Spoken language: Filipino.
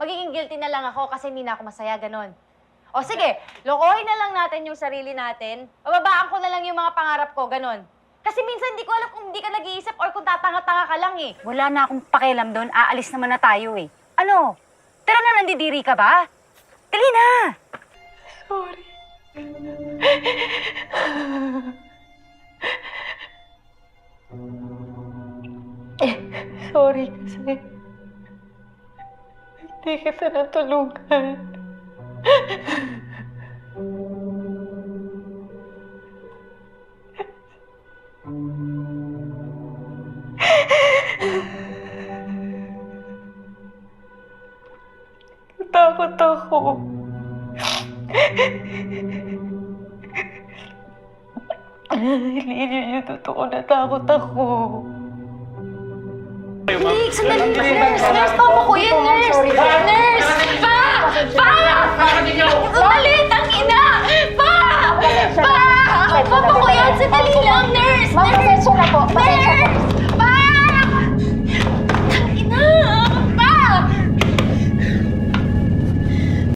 magiging guilty na lang ako kasi hindi na ako masaya, ganon. O sige, lokohin na lang natin yung sarili natin. Bababaan ko na lang yung mga pangarap ko, ganon. Kasi minsan hindi ko alam kung hindi ka nag-iisip or kung tatanga-tanga ka lang eh. Wala na akong pakialam doon. Aalis naman na tayo eh. Ano? Tara na, nandidiri ka ba? Dali na! Sorry. Sorry kasi hindi kita natulungan. Natakot ako. Hindi niyo totoo, natakot ako. Nick, sandali. Nurse, papa ko yan, nurse! Nurse! Pa! Pa! Sandali, tangina! Pa! Pa! Papa ko yan, sandali lang, nurse! Nurse!